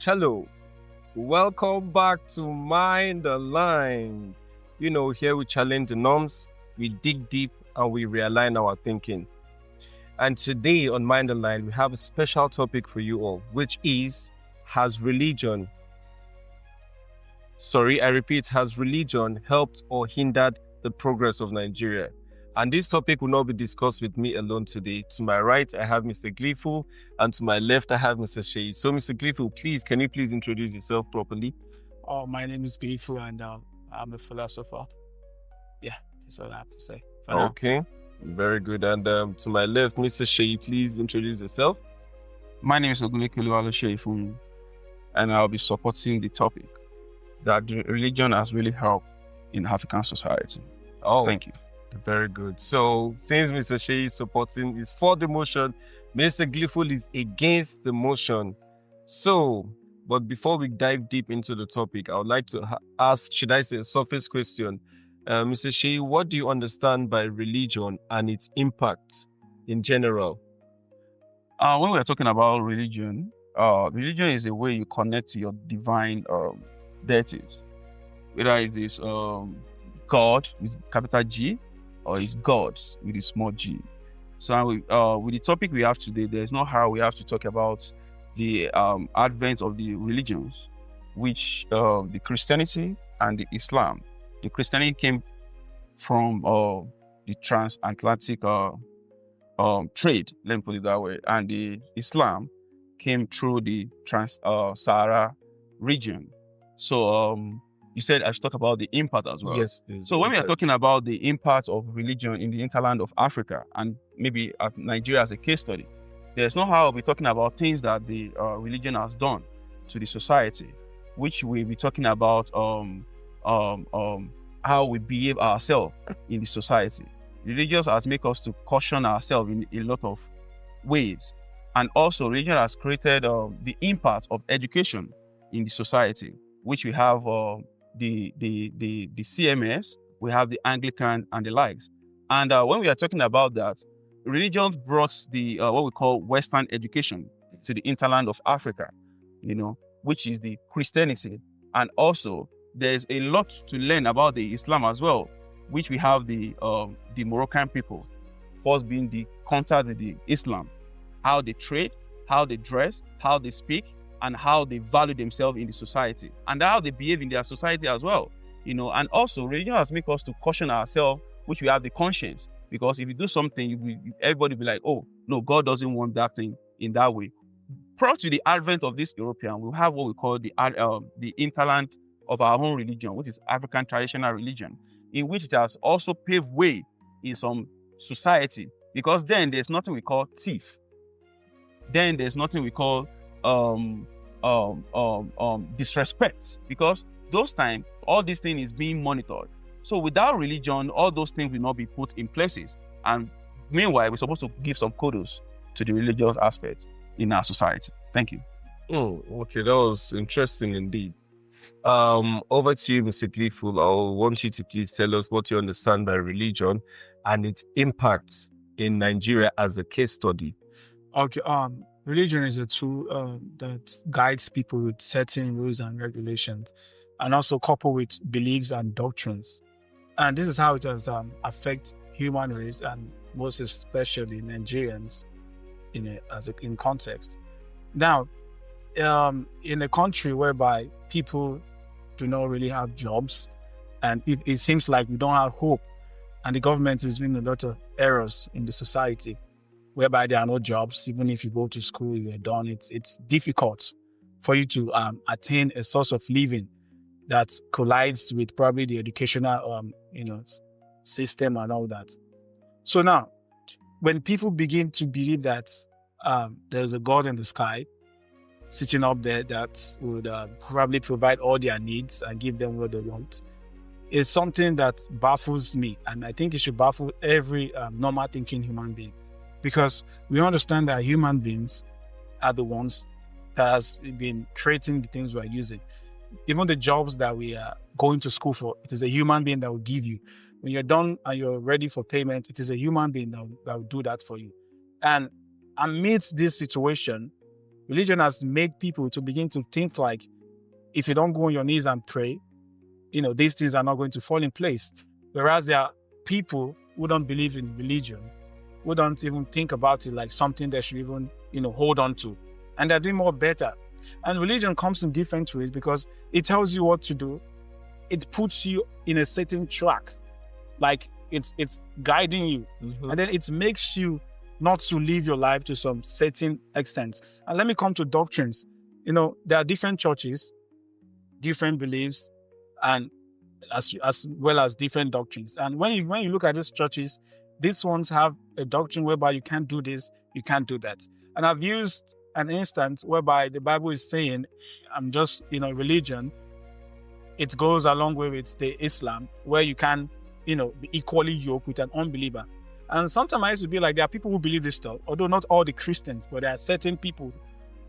Hello, welcome back to Mind the Line. Here we challenge the norms, we dig deep, and we realign our thinking. And today on Mind the Line, we have a special topic for you all, which is has religion, I repeat, has religion helped or hindered the progress of Nigeria? And this topic will not be discussed with me alone today. To my right, I have Mr. Gleeful, and to my left, I have Mr. Shea. So, Mr. Gleeful, can you please introduce yourself properly? My name is Gleeful, and I'm a philosopher. Yeah, that's all I have to say for now. Okay, very good. And to my left, Mr. Shea, please introduce yourself. My name is Ogunlekelu Sheifun, and I'll be supporting the topic that religion has really helped in African society. Oh, thank you. Very good. So, since Mr. Shea is for the motion, Mr. Gleeful is against the motion. So, but before we dive deep into the topic, I would like to ask, should I say, a surface question. Mr. Shea, what do you understand by religion and its impact in general? When we're talking about religion, religion is a way you connect to your divine deities. Whether it's this God with capital G, or it's gods with a small g. So with the topic we have today, there's no how we have to talk about the advent of the religions, which the Christianity and the Islam. The Christianity came from the transatlantic trade, let me put it that way, and the Islam came through the Sahara region. So you said I should talk about the impact as well. Yes, please. So when we are talking about the impact of religion in the hinterland of Africa, and maybe Nigeria as a case study, there's no how we're talking about things that the religion has done to the society, which we'll be talking about how we behave ourselves in the society. Religion has made us to caution ourselves in a lot of ways. And also religion has created the impact of education in the society, which we have the CMS, we have the Anglican and the likes. And when we are talking about that, religion brought the what we call Western education to the hinterland of Africa, which is the Christianity. And also there's a lot to learn about the Islam as well, which we have the Moroccan people, first being the contact with the Islam, how they trade, how they dress, how they speak, and how they value themselves in the society, and how they behave in their society as well. And also religion has made us to caution ourselves, which we have the conscience, because if you do something, everybody will be like, oh no, God doesn't want that thing in that way. Prior to the advent of this European, we have what we call the hinterland of our own religion, which is African traditional religion, in which it has also paved way in some society, because then there's nothing we call thief. Then there's nothing we call disrespect, because those times all these things is being monitored. So without religion, all those things will not be put in places. And meanwhile, we're supposed to give some kudos to the religious aspect in our society. Thank you. Oh, okay, that was interesting indeed. Over to you, Mr. Gleeful. I want you to please tell us what you understand by religion and its impact in Nigeria as a case study. Okay. Religion is a tool that guides people with certain rules and regulations, and also coupled with beliefs and doctrines. And this is how it has affected human race, and most especially Nigerians in context. Now, in a country whereby people do not really have jobs, and it seems like we don't have hope, and the government is doing a lot of errors in the society, whereby there are no jobs. Even if you go to school, you're done. It's difficult for you to attain a source of living that collides with probably the educational system and all that. So now, when people begin to believe that there's a God in the sky sitting up there that would probably provide all their needs and give them what they want, is something that baffles me, and I think it should baffle every normal thinking human being. Because we understand that human beings are the ones that has been creating the things we're using. Even the jobs that we are going to school for, it is a human being that will give you. When you're done and you're ready for payment, it is a human being that will do that for you. And amidst this situation, Religion has made people to begin to think like, if you don't go on your knees and pray, these things are not going to fall in place. Whereas there are people who don't believe in religion, who don't even think about it like something they should even, hold on to. And they're doing more better. And religion comes in different ways because it tells you what to do. It puts you in a certain track. Like it's guiding you. Mhm. And then it makes you not to live your life to some certain extent. And let me come to doctrines. There are different churches, different beliefs, and as well as different doctrines. And when you look at these churches, these ones have a doctrine whereby you can't do this, you can't do that. And I've used an instance whereby the Bible is saying, religion, it goes a long way with the Islam, where you can, be equally yoked with an unbeliever. And sometimes I used to be like, there are people who believe this stuff, although not all the Christians, but there are certain people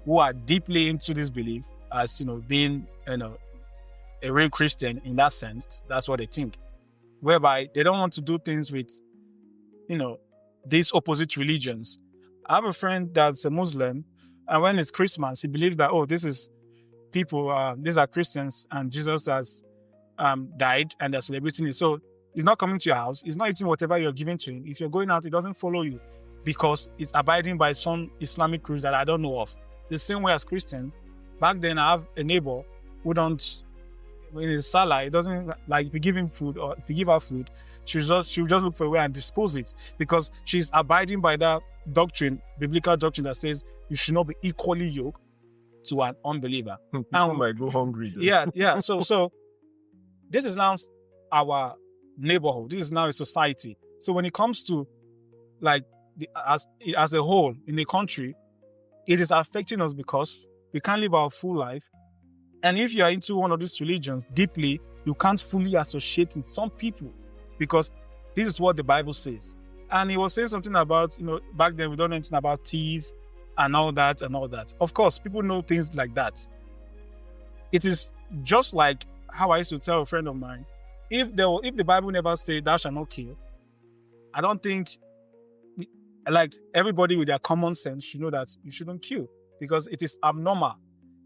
who are deeply into this belief as, being, a real Christian in that sense. That's what they think. Whereby they don't want to do things with, these opposite religions. I have a friend that's a Muslim, and when it's Christmas, he believes that, this is people, these are Christians, and Jesus has died, and they're celebrating it. So he's not coming to your house. He's not eating whatever you're giving to him. If you're going out, he doesn't follow you because he's abiding by some Islamic rules that I don't know of. The same way as Christian. Back then, I have a neighbor who when it's Salah, it doesn't, like, if you give him food or if you give her food, she'll just look for a way and dispose it because she's abiding by that doctrine, biblical doctrine that says you should not be equally yoked to an unbeliever. People might go hungry. Though. Yeah. So this is now our neighborhood. This is now a society. So when it comes to as a whole in the country, it is affecting us because we can't live our full life. And if you are into one of these religions deeply, you can't fully associate with some people because this is what the Bible says. And he was saying something about, back then we don't know anything about thief and all that. Of course, people know things like that. It is just like how I used to tell a friend of mine, if the Bible never said thou shalt not kill, I don't think everybody with their common sense should know that you shouldn't kill because it is abnormal.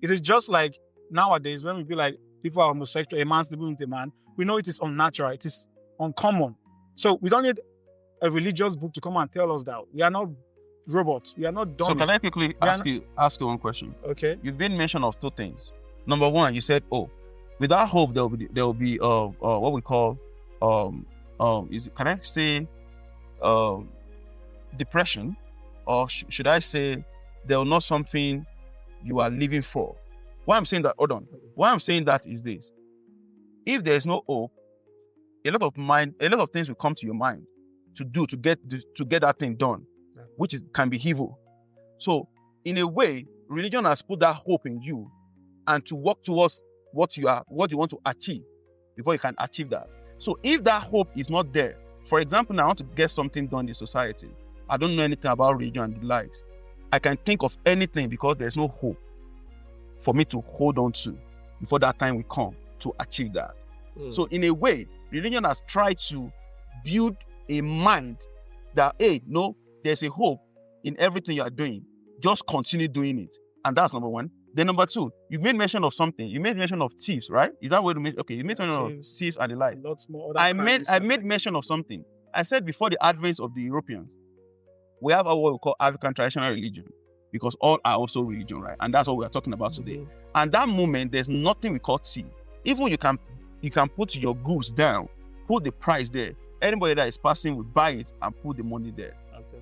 It is just like nowadays when we be like people are homosexual, a man sleeping with a man, we know it is unnatural, it is uncommon. So we don't need a religious book to come and tell us that. We are not robots. We are not dummies. So can I quickly ask you one question? Okay. You've been mention of two things. Number one, you said, without hope there will be what we call can I say depression, or should I say there will not something you are living for? Why I'm saying that, hold on. Why I'm saying that is this: if there is no hope, a lot of things will come to your mind to get that thing done, which can be evil. So in a way, religion has put that hope in you, and to work towards what you want to achieve before you can achieve that. So if that hope is not there, for example, now I want to get something done in society. I don't know anything about religion and the likes. I can think of anything because there's no hope for me to hold on to before that time will come to achieve that. So in a way, religion has tried to build a mind that, hey, no, there's a hope in everything you are doing. Just continue doing it. And that's number one. Then number two, you made mention of something. You made mention of thieves, right? Is that what you made? Okay, you made mention of thieves and the like. Lots more. I made mention of something. I said before the advent of the Europeans, we have what we call African traditional religion, because all are also religion, right? And that's what we are talking about today. And that moment, there's nothing we call thief. Even you can put your goods down, put the price there. Anybody that is passing will buy it and put the money there,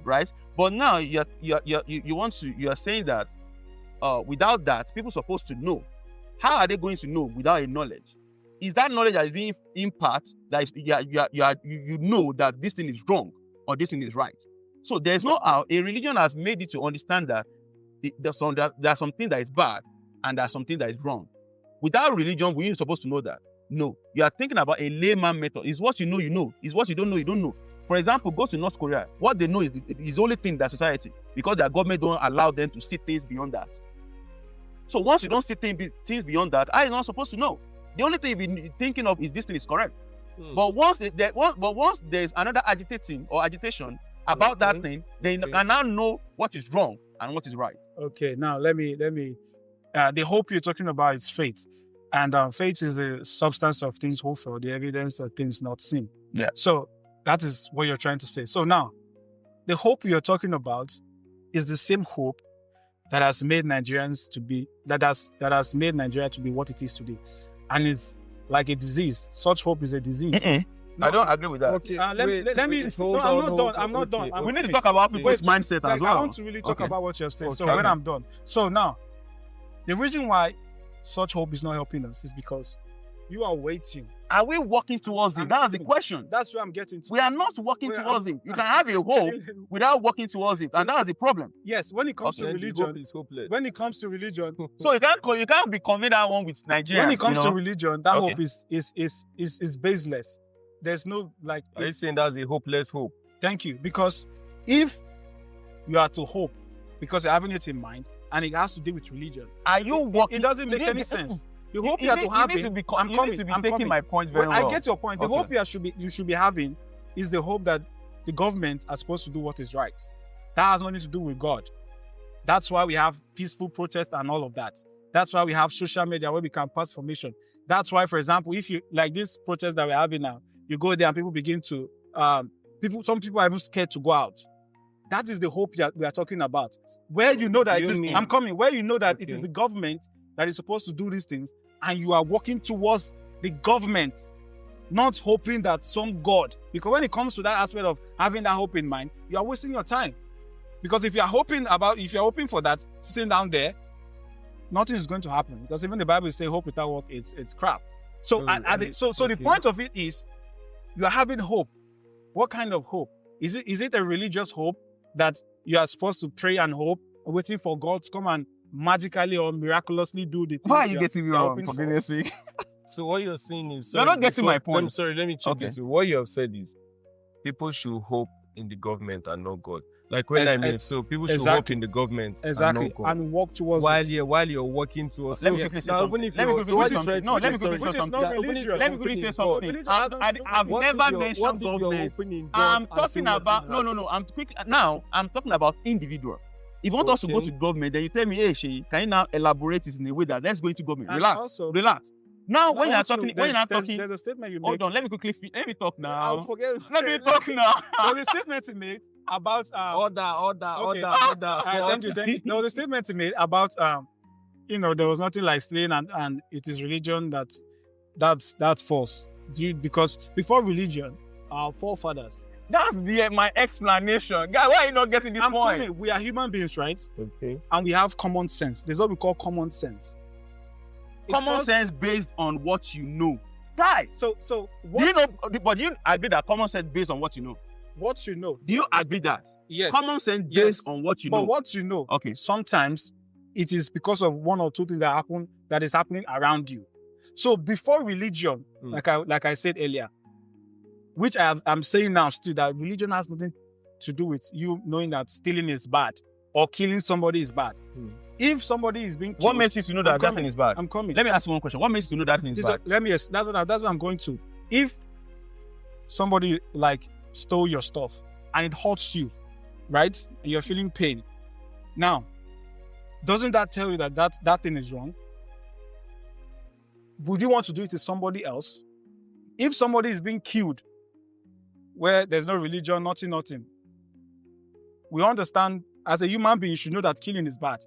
right? But now you are saying that without that, people are supposed to know. How are they going to know without a knowledge? Is that knowledge that is being imparted that is, you know that this thing is wrong or this thing is right? So there's no how. A religion has made it to understand that there's something that is bad and there's something that is wrong. Without religion, we are supposed to know that. No, you are thinking about a layman method. It's what you know, you know. It's what you don't know, you don't know. For example, go to North Korea. What they know is the only thing in their society, because their government don't allow them to see things beyond that. So once you don't see things beyond that, I am not supposed to know. The only thing you've been thinking of is this thing is correct. But once there's another agitation about that thing, then you can now know what is wrong and what is right. Okay, now let me. The hope you're talking about is faith, and faith is the substance of things hoped for, the evidence of things not seen. Yeah. So that is what you're trying to say. So now, the hope you're talking about is the same hope that has made Nigerians to be that has made Nigeria to be what it is today, and it's like a disease. Such hope is a disease. I don't agree with that. Okay, Let me. hold No, on, I'm not done. okay. We need to talk about people's mindset as well. I want to really talk Okay. about what you have said. So Okay. when I'm done. So now, the reason why such hope is not helping us is because you are waiting. Are we working towards it? That's the question. That's where I'm getting to. We are not working Well, towards it. You can have a hope without working towards it, and that's the problem. Yes, when it comes to Then the religion, hope is hopeless. when it comes to religion, So you can't be conveying that one with Nigeria. when it comes to religion, that Okay. hope is baseless. There's no like. Are you saying that's a hopeless hope? Thank you. Because if you are to hope, because you're having it in mind, and it has to do with religion, are you working? it doesn't make you any need- sense. The hope You you are need- to have you need to be, I'm you coming. need to be I'm taking coming. my point very Well, well. I get your point. The Okay. hope you should be having is the hope that the government are supposed to do what is right. That has nothing to do with God. That's why we have peaceful protest and all of that. That's why we have social media where we can pass information. That's why, for example, if you like this protest that we're having now, you go there and people begin to some people are even scared to go out. That is the hope that we are talking about. Where you know that You it is mean- I'm coming, where you know that it Okay. is the government that is supposed to do these things, and you are working towards the government, not hoping that some God. Because when it comes to that aspect of having that hope in mind, you are wasting your time. Because if you're hoping for that, sitting down there, nothing is going to happen. Because even the Bible says hope without work is crap. So the Okay. point of it is you are having hope. What kind of hope? Is it a religious hope that you are supposed to pray and hope, waiting for God to come and magically or miraculously do the things? Why are you getting me you're wrong? hoping For for? goodness sake. So what you're saying is You're not getting my point. I'm sorry, let me check Okay. this. What you have said is people should hope in the government and not God. Like when I mean, so people should hope exactly. in the government Exactly, and not God. and walk towards While it. you're working towards Let me so- quickly say now, something. even if Let me you're- quickly so what say is something. right No, to let me say, quickly sorry, say Which is something. not Yeah, even if religious. you're Let me quickly say hoping in something. God, Religion has nothing to do with I've it. what if never you're- mentioned what if you're government. hoping in God I'm and talking saying nothing about no. happens? I'm quick now. I'm talking about individual. If you want us to go Okay. to government, then you tell me, hey, Sheyi, can you now elaborate this in a way that let's go into government? And Relax, also- relax. Now, when I you're want to- talking, when there's- you're not there's- talking, there's a statement you hold made. on. Let me talk I'll now. forget. Let me talk now. There was a statement he made about Order. Okay. Thank you. There was a statement he made about there was nothing like slaying and it is religion that's false. Because before religion, our forefathers. That's my explanation, guy. Why are you not getting this I'm point? coming. We are human beings, right? Okay. And we have common sense. There's what we call common sense. It Common falls- sense based on what you know, guy. So Do what you know? But you agree that common sense based on what you know? what you know? Do you agree that Yes. common sense based Yes. on what you But know? what you know, Okay. sometimes it is because of one or two things that is happening around you. So before religion, like I said earlier, which I'm saying now still, that religion has nothing to do with you knowing that stealing is bad or killing somebody is bad. If somebody is being killed, What makes you to know that that thing is bad? I'm coming. Let me ask you one question. What makes you to know that thing is bad? That's what I'm going to. If somebody like stole your stuff and it hurts you, right? And you're feeling pain. Now, doesn't that tell you that thing is wrong? Would you want to do it to somebody else? If somebody is being killed where there's no religion, nothing, we understand as a human being, you should know that killing is bad.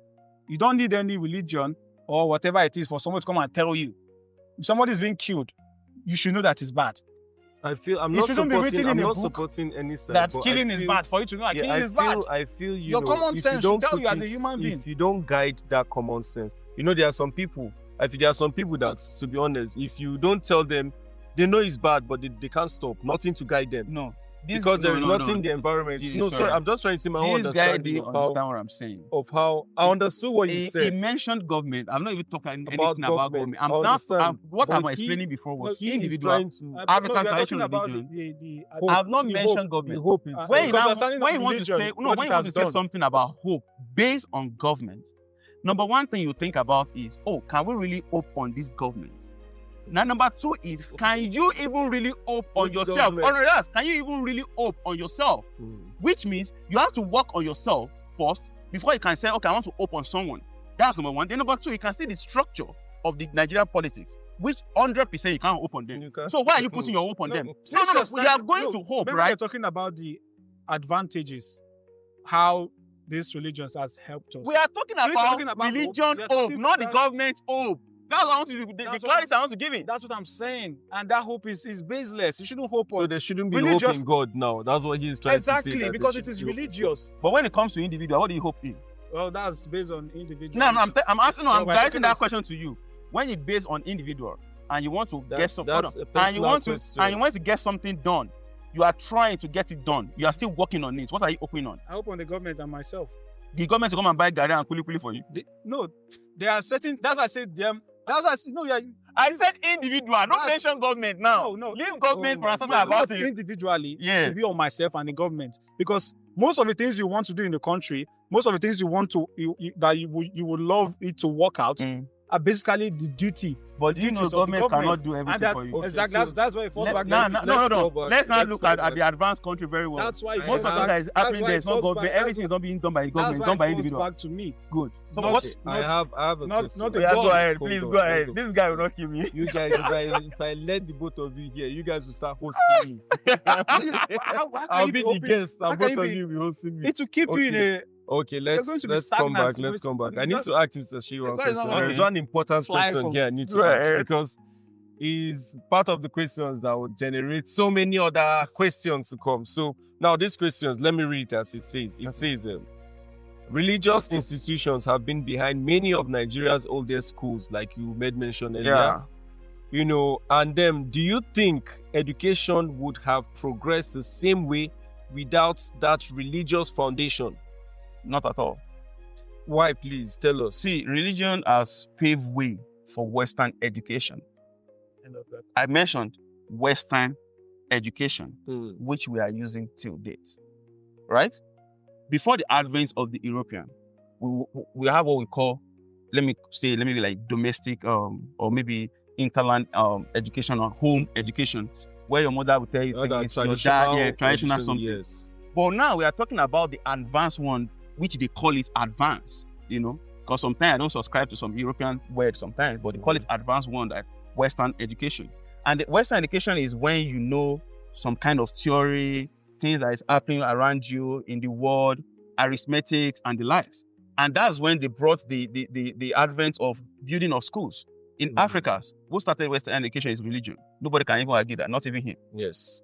You don't need any religion or whatever it is for someone to come and tell you. If somebody is being killed, you should know that it's bad. I feel I'm It not shouldn't be supporting. written I'm in a not book supporting any side. That but I killing is feel- bad. For you to know that Yeah, killing is bad. I feel Your know, common if you sense don't should tell put you as a it- human being. If you don't guide that common sense, there are some people. I feel there are some people that, to be honest, if you don't tell them, they know it's bad, but they can't stop. Nothing to guide them. No. Because there is nothing in the environment. Jesus, Sorry, I'm just trying to see my own This guy understanding didn't of understand how, what I'm saying. I understood what you He said. mentioned government. I'm not even talking anything about government. government. I understand. What But I'm he- explaining before was He is individual. trying to. African we are talking traditional about religion. the I've not the mentioned hope. government. The hope is. When you Because now, you're standing when on you want to religion, say no, what when it you want has to say done. something about hope based on government, number one thing you think about is, can we really hope on this government? Now, number two is, can you even really hope on Which yourself? government? Or else, can you even really hope on yourself? Which means you have to work on yourself first before you can say, okay, I want to open someone. That's number one. Then number two, you can see the structure of the Nigerian politics, which 100% you can't open them. So why are you putting your hope on them? No, we are going to hope, right? We're talking about the advantages, how these religions has helped us. We are talking about religion hope, not the government hope. That's what I want to do. The clarity I want to give it. That's what I'm saying. And that hope is baseless. You shouldn't hope on. So there shouldn't be hope in God now. That's what he's trying to say. Exactly, because it is religious. But when it comes to individual, what do you hope in? Well, that's based on individual. No, I'm asking. No, I'm directing that question to you. When it's based on individual, and you want to get something, and you want to get something done, you are trying to get it done. You are still working on it. What are you hoping on? I hope on the government and myself. The government to come and buy gari and kuli for you? There are certain. That's why I said them. That's why I said, no, yeah. I said individual. Don't mention government now. No. Leave government for something about it. Individually, should be on myself and the government, because most of the things you want to do in the country, most of the things you want to that you would love it to work out are basically the duty. But do you know government cannot do everything for you? Okay, exactly. So that's why it falls back. No. Let's not look at the advanced country very well. That's why most of that is happening there. It's not government. Everything is not being done by the government. Done by individual. Back to me. Good. So I have a question. Not the go ahead. Please go ahead. This guy will not kill me. You guys, if I let the both of you here, you guys will start hosting me. I'll be the guest, and both of you will host me. It will keep you in a. Okay, let's come back. Let's come back. I need to ask Mr. Shiwa a question. There's one important question here I need to ask, because it's part of the questions that would generate so many other questions to come. So now these questions, let me read it as it says. It says, religious institutions have been behind many of Nigeria's oldest schools, like you made mention earlier. Yeah. You know, and do you think education would have progressed the same way without that religious foundation? Not at all. Why, please tell us? See, religion has paved way for Western education. I mentioned Western education, which we are using till date, right? Before the advent of the European, we have what we call, let me be like domestic or maybe interland education or home education, where your mother will tell you things, your dad, traditional something. Yes. But now we are talking about the advanced one, which they call it advanced, because sometimes I don't subscribe to some European words sometimes, but they call it advanced one, like Western education. And the Western education is when you know some kind of theory, things that is happening around you in the world, arithmetics and the likes. And that's when they brought the advent of building of schools. In Africa, who started Western education is religion. Nobody can even argue that, not even him. Yes.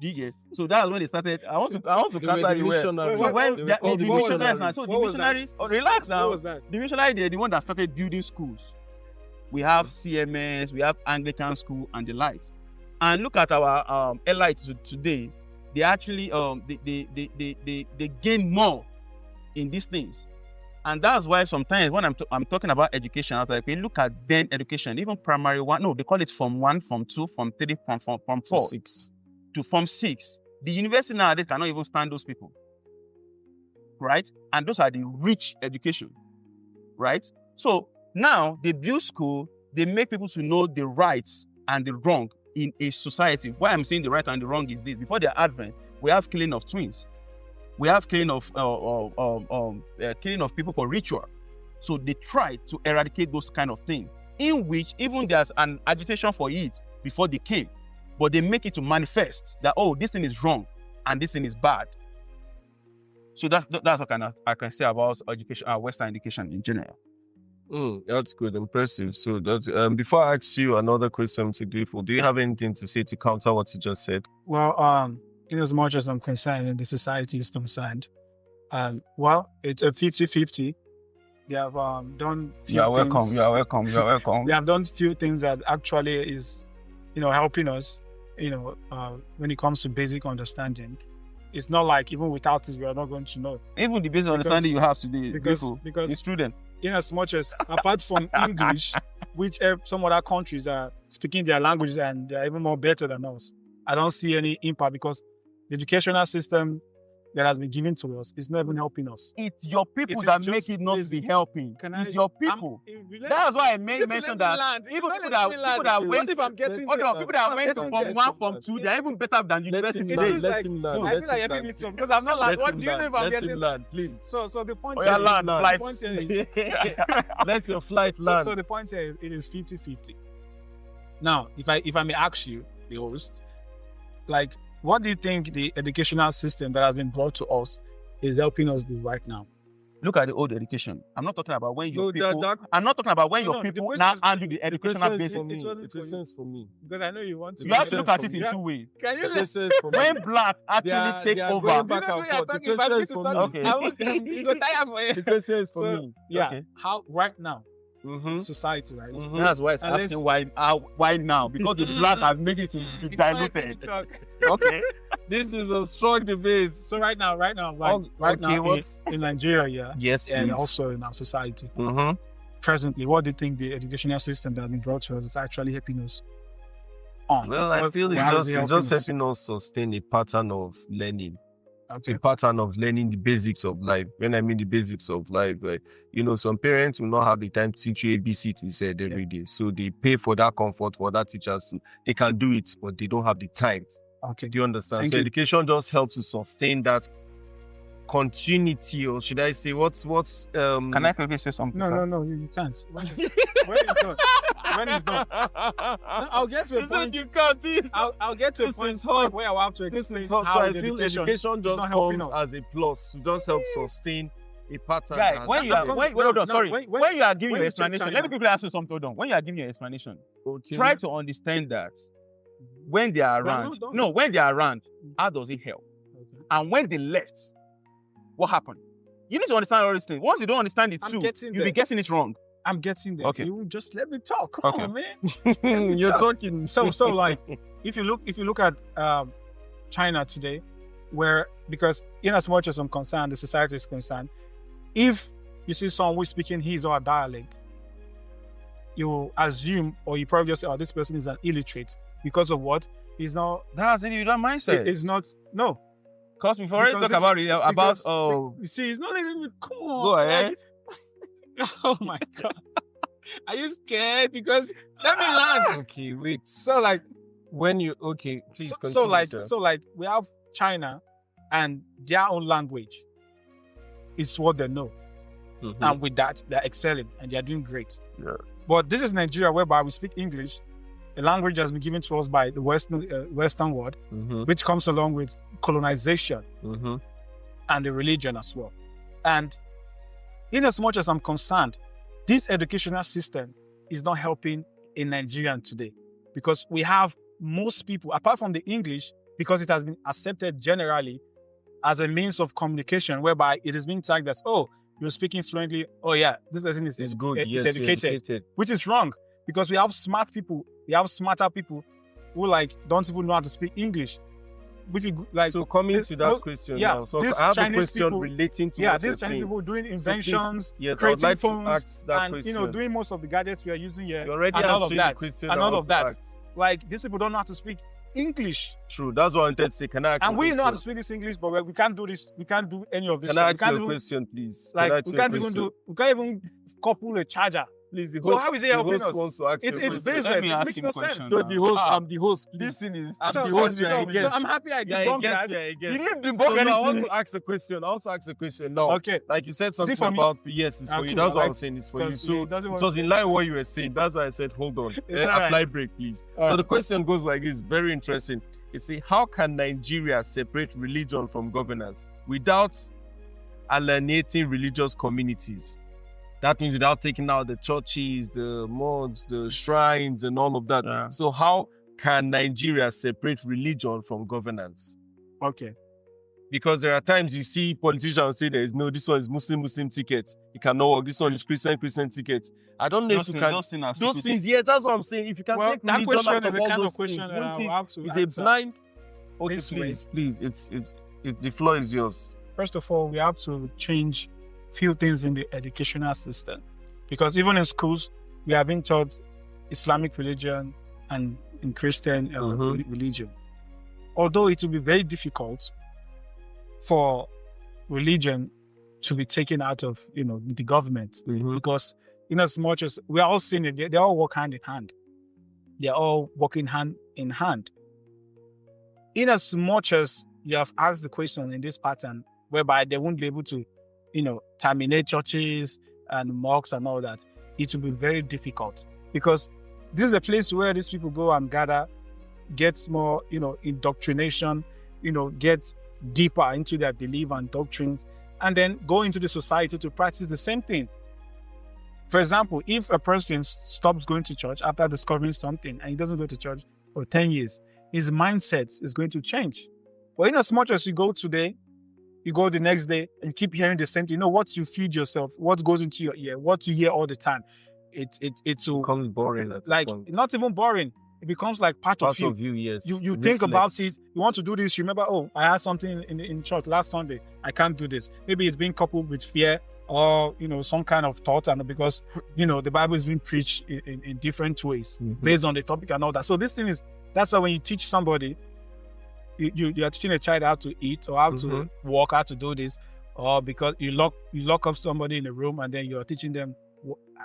DJ. So that's when they started. I want to counter you. So when the missionaries now, so the missionaries, relax now. What was that? The missionaries, they're the one that started building schools. We have CMS, we have Anglican school and the likes. And look at our elites today. They actually they gain more in these things. And that's why sometimes when I'm talking about education, I was like, we look at then education, even primary one. No, they call it Form 1, Form 2, Form 3, Form 4. 6. To Form 6. The university nowadays cannot even stand those people. Right? And those are the rich education. Right? So now they build school, they make people to know the rights and the wrong in a society. Why I'm saying the right and the wrong is this. Before their advent, we have killing of twins. We have killing of people for ritual. So they try to eradicate those kind of things, in which even there's an agitation for it before they came. But they make it to manifest that, oh, this thing is wrong and this thing is bad. So that's what I can say about education, Western education in general. That's good, impressive. So that's before I ask you another question, Mr. Gleeful, do you have anything to say to counter what you just said? Well, in as much as I'm concerned and the society is concerned, well, it's a 50-50. They have done few things. You are welcome. They have done few things that actually is, helping us, when it comes to basic understanding. It's not like even without it, we are not going to know. Even the basic understanding you have today, because the student. In as much as, apart from English, which some other countries are speaking their languages and they're even more better than us, I don't see any impact, because the educational system, that has been given to us is not even helping us. It's your people It is that just make it not lazy. be helping. It's your people. That's why I mentioned that even people that went What if I'm getting people that went to Form 1, Form 2, they're even better than university days. Let him land. I feel like you're giving me too because I'm not like, what do you know if I'm getting? land, please. So the point Yeah, here, land, the flights. point here is, Let your flight land. so the point here is it is 50-50. Now, if I may ask you, the host, like, what do you think the educational system that has been brought to us is helping us do right now? Look at the old education. I'm not talking about when your No, people. I'm not talking about when No, your the people question now is- handle the educational It basis. for me. It wasn't It for makes you. sense for me. Because I know you want to. You have to look at it in Yeah. two ways. Can you It let makes sense for me. When black actually take over, going You back know and the way you're forth. talking, It if I makes begin to sense for talk, me. Okay. I will, you go tire for it. It makes sense for So, me. yeah, Okay. how right now, Mm-hmm. society, right? Mhm. that's why it's Unless- asking why now, because the black have made it to be diluted. Okay. This is a strong debate. So right now, right Oh, now, okay, what's- in Nigeria, yeah, Yes, and also in our society, Mm-hmm. presently, what do you think the educational system that has been brought to us is actually helping us on? Well, I feel How it's is it just helping us? helping us sustain a pattern of learning. Okay. A pattern of learning the basics of life. When I mean the basics of life, like, some parents will not have the time to teach you ABC to Z every day. So they pay for that comfort for that teachers to, they can do it, but they don't have the time. Okay. Do you understand? Thank So you. education just helps to sustain that continuity, or should I say, what's Can I quickly say something? No, sir? no, you can't. When it's done, when it's done, no, I'll get to a point. You can't. I'll get to a This point is hot. where I'll have to This explain is hot. how So I the feel education education is just not helping comes us. as a plus to just help sustain a pattern. Guy, that when has- you are, No, when, no, hold on, no, sorry. when- When you are giving when your you check explanation, let me China- quickly ask you something. Hold on. When you are giving your explanation, Okay. try to understand that when they are No, around, don't. when they are around, how does it help? Okay. And when they left, what happened? You need to understand all these things. Once you don't understand it I'm too, getting you'll be there. getting it wrong. I'm getting there. Okay. You just let me talk. Come Okay. on, man. You're talk. talking. So like, if you look at China today, where, because in as much as I'm concerned, the society is concerned, if you see someone who's speaking his or her dialect, you assume, or you probably just say, oh, this person is an illiterate because of what? He's not. That's individual mindset. It's not. No. Because we've already Because talked about it. About because- oh, You see, it's not even. Come on. go ahead. Oh my god. Are you scared? Because let me land. Okay, wait. So like, When you please so, continue. so like, sir. so like, we have China, and their own language is what they know, Mhm. and with that, they're excelling and they're doing great. Yeah. But this is Nigeria, whereby we speak English, a language has been given to us by the Western world, Mhm. which comes along with colonization Mhm. and the religion as well. And in as much as I'm concerned, this educational system is not helping a Nigerian today, because we have most people, apart from the English, because it has been accepted generally as a means of communication, whereby it is being tagged as, oh, you're speaking fluently. Oh yeah, this person is It's good. is Yes, you're educated, which is wrong, because we have smart people, we have smarter people who like don't even know how to speak English. Which is like, So coming this- to that no, question yeah, now. So these I have a Chinese question people- relating to yeah, what these you're Chinese saying. people doing inventions, Yes, I would creating like to phones, ask that and question. doing most of the gadgets we are using here, You already and all of answered the that, question and I all want of to that. ask. Like, these people don't know how to speak English, True. That's what I wanted to say. Can I ask and a we know how to question? speak this English, but we can't do this. We can't do any of this. Can stuff. I We ask can't you a even question, please? like Can I we ask you a can't even question? do. We can't even couple a charger. Please, the So host, how is it the helping host us? wants to ask you a It's question. baseless. Let me It ask makes him no a question sense. So the host, Ah. I'm the host, please. This thing is. I'm So, the host, so, you are a so guest. I'm happy I Yeah, I debunked guess, that. yeah, I guess. You didn't So debunk now I want anything. to ask a question. I want to ask a question now. Okay. Like you said something for me? about, yes, it's Ah, for you. cool. That's I what I'm like- saying. It's for you. because So he doesn't it want was to- in line with what you were saying. That's why I said, hold on. It's all right. Apply break, please. All So right. the question goes like this, very interesting. You see, how can Nigeria separate religion from governance without alienating religious communities? That means without taking out the churches, the mosques, the shrines, and all of that. Yeah. So how can Nigeria separate religion from governance? Okay. Because there are times you see politicians say there is no, this one is Muslim ticket. It cannot work. This one is Christian ticket. I don't know if you can. Those things, yes, that's what I'm saying. If you can Well, take that religion question out is of a all kind those of question things, that I won't will it- have to Is a answer. blind? Okay, This way. please. The floor is yours. First of all, we have to change few things in the educational system, because even in schools, we are being taught Islamic religion and in Christian Mhm. religion. Although it will be very difficult for religion to be taken out of, the government, because in as much as we are all seeing it, they all work hand in hand. They're all working hand in hand. In as much as you have asked the question in this pattern, whereby they won't be able to, terminate churches and mosques and all that, it will be very difficult, because this is a place where these people go and gather, get more, indoctrination, get deeper into their belief and doctrines, and then go into the society to practice the same thing. For example, if a person stops going to church after discovering something and he doesn't go to church for 10 years, his mindset is going to change. But in as much as you go today, you go the next day and keep hearing the same thing, what you feed yourself, what goes into your ear, what you hear all the time, it will becomes boring. Not even boring. It becomes like part of you. Yes. You think about it. You want to do this. You remember, I had something in church last Sunday. I can't do this. Maybe it's being coupled with fear or, some kind of thought. And because, the Bible is being preached in different ways based on the topic and all that. So this thing that's why when you teach somebody, you are teaching a child how to eat or how to walk, how to do this, or because you lock up somebody in a room and then you are teaching them.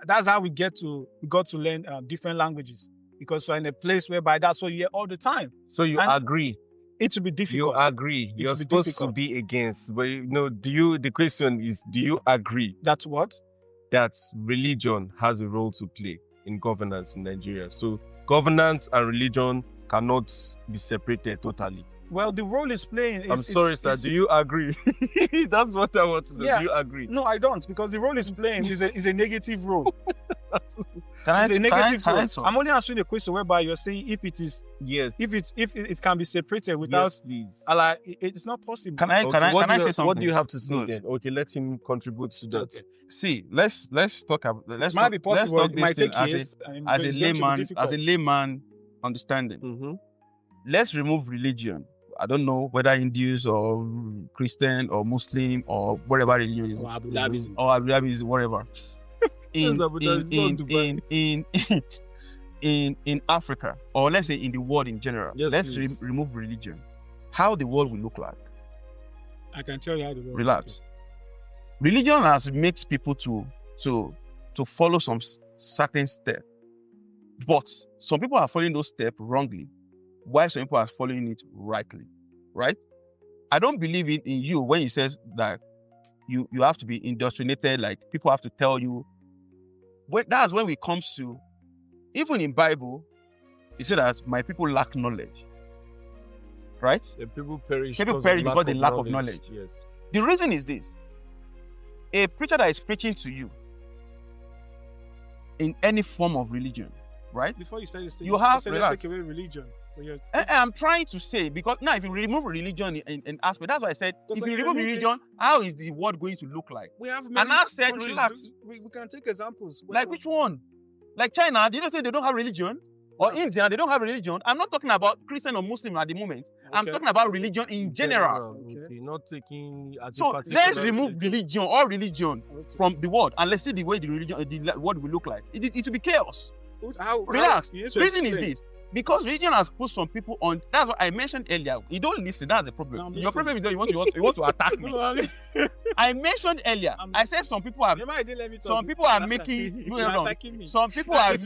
That's how we got to learn different languages. Because we're in a place whereby that's what you hear all the time. So you agree? It will be difficult. You agree? You're supposed to be against. But the question is, do you agree? That's what? That religion has a role to play in governance in Nigeria. So governance and religion cannot be separated totally. Well, the role is playing. I'm sorry, sir. Do you agree? That's what I want to know. Yeah. Do you agree? No, I don't, because the role is playing is a negative role. Can it's a negative role. talk? I'm only answering the question whereby you're saying if it can be separated without. Yes, please. It's not possible. Can I say something? What do you have to say Good. then? Okay, let him contribute to that. Okay. See, let's talk about. It might be possible. Let's talk It might this take thing years. as a layman understanding. Mm-hmm. Let's remove religion. I don't know whether Hindus or Christian or Muslim or whatever religion Or Abu Dhabi. or Abu Dhabi, whatever. In Africa, or let's say in the world in general, Yes, let's please. remove religion. How the world will look like. I can tell you how the world. Relax. Religion has makes people to follow some certain step, but some people are following those steps wrongly, while some people are following it rightly. Right? I don't believe in you when you say that you have to be indoctrinated, like people have to tell you. That's when it comes to, even in Bible, it said that my people lack knowledge. Right? The people perish because of the lack of knowledge. Yes. The reason is this. A preacher that is preaching to you in any form of religion, right? Before you say this, You have- let's relax. take away religion. I'm trying to say, because now if you remove religion in aspect, that's why I said, Because if when you you remove remove religion, how is the world going to look like? We have And I said, relax. We can take examples. Like which one? Like China, did you say they don't have religion? Or India, they don't have religion? I'm not talking about Christian or Muslim at the moment. I'm Okay. talking about religion in general. Okay. Not taking as So a particular let's remove religion, all religion Okay. from the world, and let's see the way the world will look like. It will be chaos. How? Relax. You need The to reason is explain. this. Because religion has put some people on. That's what I mentioned earlier. You don't listen. That's the No, problem. I'm Your listening. problem is that you want to attack me. I mentioned earlier. I said some people are. Remember, I didn't let me talk. Some people are Last making. time. No, You're no, no. attacking me. Some people are.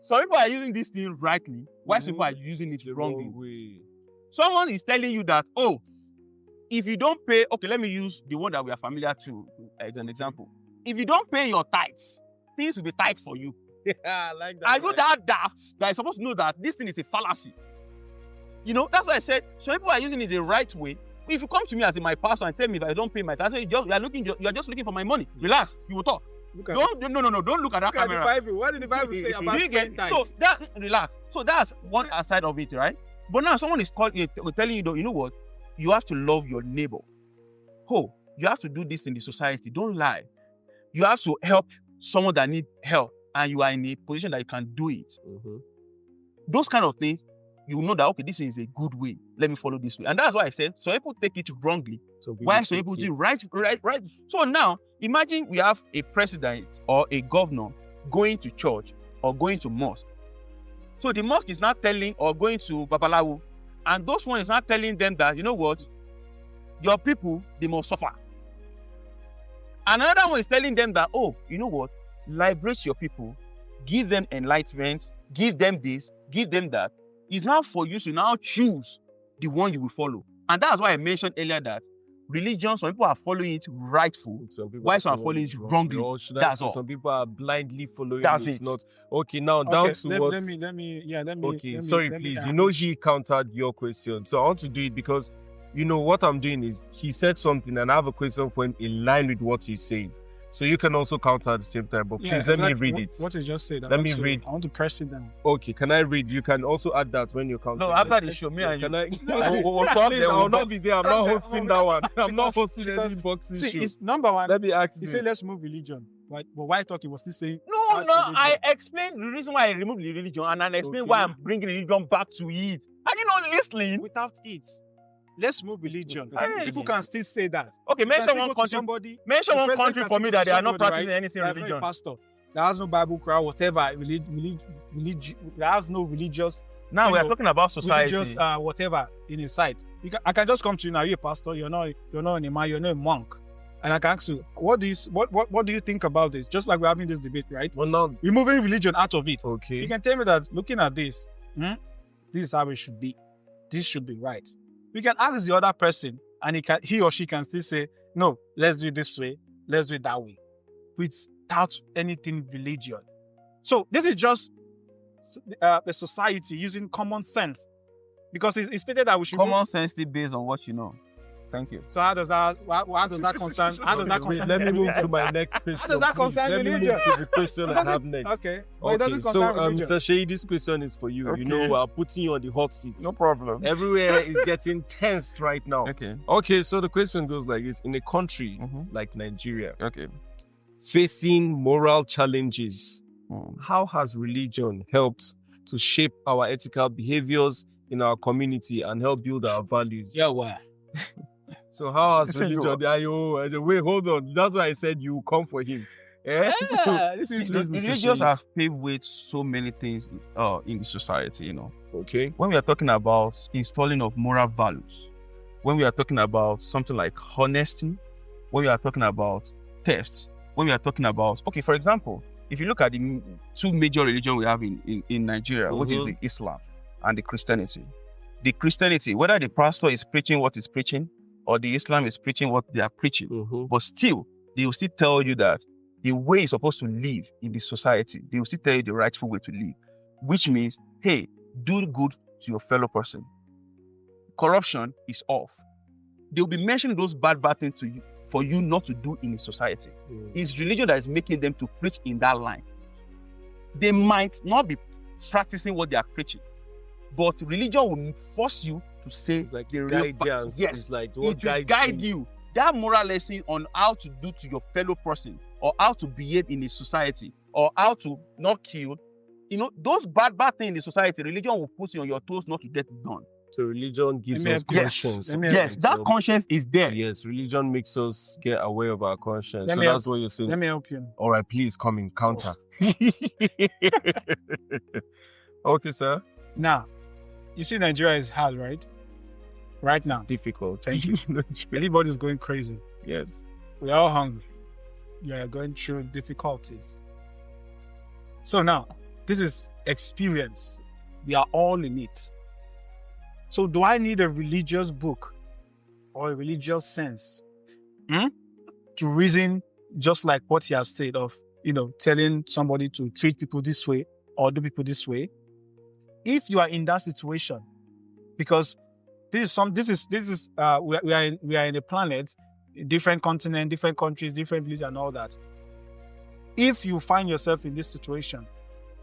Some people are using this thing rightly, while some people are using it the wrongly. wrong way. Someone is telling you that, oh, if you don't pay, okay, let me use the one that we are familiar to as an example. If you don't pay your tithes, things will be tight for you. Yeah, I like that. Are you that daft that is supposed to know that this thing is a fallacy? That's why I said some people are using it the right way. If you come to me as my pastor and tell me that I don't pay my tax, you are just looking for my money. Relax, you will talk. Look at Don't look at that Look at the camera. Bible. What did the Bible say about Do you get paying so tithes? that relax. So that's one side of it, right? But now someone is telling you, you know what? You have to love your neighbor. You have to do this in the society. Don't lie. You have to help someone that needs help, and you are in a position that you can do it. Mhm. Those kind of things, you know that okay, this is a good way. Let me follow this way, and that's why I said some people take it wrongly. So Why some people do right. So now, imagine we have a president or a governor going to church or going to mosque. So the mosque is not telling or going to Babalawo, and those one is not telling them that, you know what, your people, they must suffer. And another one is telling them that, oh, you know what? Liberate your people, give them enlightenment, give them this, give them that. It's now for you to now choose the one you will follow. And that's why I mentioned earlier that religion, some people are following it rightful, while some are following it wrongly. That's all. Some people are blindly following That's it. it. Not okay. Now down to what? Let me. Okay, sorry, please. You know, he countered your question, so I want to do it because, you know, what I'm doing is he said something, and I have a question for him in line with what he's saying. So you can also counter at the same time, but please let me read it. What you just said. Let me read. I want to press it down. Okay, can I read? You can also add that when you count. No, after the show, me and you. Can I? Please, I will not be there. I'm not hosting that one. I'm not hosting any boxing show. See, it's number one. Let me ask He you. said, let's move religion. Right? But why I thought he was still saying. No, add no, religion. I explained the reason why I removed the religion, and I explained Okay. why I'm bringing religion back to it. Are you not listening? Without it, let's move religion. Hey. People can still say that. Okay, You can mention still one go to country. somebody. Mention the one president country can for me still that they go are to not somebody, practicing right? anything That's not a religion. pastor. There has no Bible crowd, whatever. There has no religious. Now You we are know, talking about society. Religious, whatever in his sight. I can just come to you now. You're a pastor. You're not an imam. You're not a monk. And I can ask you, what do you think about this? Just like we're having this debate, right? Well, now, Removing religion out of it. okay. You can tell me that looking at this, this is how it should be. This should be right. We can ask the other person, and he or she can still say, no, let's do it this way, let's do it that way, without anything religion. So this is just a society using common sense, because it's stated that we should. Common sense still based on what you know. Thank you. So how does that concern? How does that concern? Let me move to my next question. How does that please. concern Let me religion? move to the question I have next. Okay. But it doesn't So, concern religion. Mr. Shea, this question is for you. Okay. You know, we're putting you on the hot seat. problem. Everywhere is getting tensed right now. Okay. Okay, so the question goes like this. In a country Mhm. like Nigeria, Okay. facing moral challenges, how has religion helped to shape our ethical behaviors in our community and help build our values? Yeah, why? So how has Listen, religion... Wait, hold on. That's why I said you come for him. Eh? This is Religions have paved way to so many things in the society, you know. Okay. When we are talking about installing of moral values, when we are talking about something like honesty, when we are talking about theft, when we are talking about, okay, for example, if you look at the two major religions we have in Nigeria, which is the Islam and the Christianity. The Christianity, whether the pastor is preaching what he's preaching or the Islam is preaching what they are preaching, but still, they will still tell you that the way you're supposed to live in the society, they will still tell you the rightful way to live, which means, hey, do good to your fellow person. Corruption is off. They will be mentioning those bad things to you for you not to do in a society. It's religion that is making them to preach in that line. They might not be practicing what they are preaching, but religion will force you to say It's like the real guidance. Yes, It's like it will what guide you. That moral lesson on how to do to your fellow person, or how to behave in a society, or how to not kill. You know, those bad things in the society, religion will put you on your toes not to get it done. So religion gives Let me us help you. conscience. Yes, that conscience is there. Yes, religion makes us get aware of our conscience. Let So me that's what you're saying. Let me help you. All right, please come in, counter. Okay, sir. Now, you see, Nigeria is hard, right? Right now. Difficult. Thank you. Everybody's going crazy. Yes. We're all hungry. We are going through difficulties. So now, this is experience. We are all in it. So do I need a religious book or a religious sense to reason just like what he has said of, telling somebody to treat people this way or do people this way? If you are in that situation, because we are in a planet, different continent, different countries, different villages and all that. If you find yourself in this situation,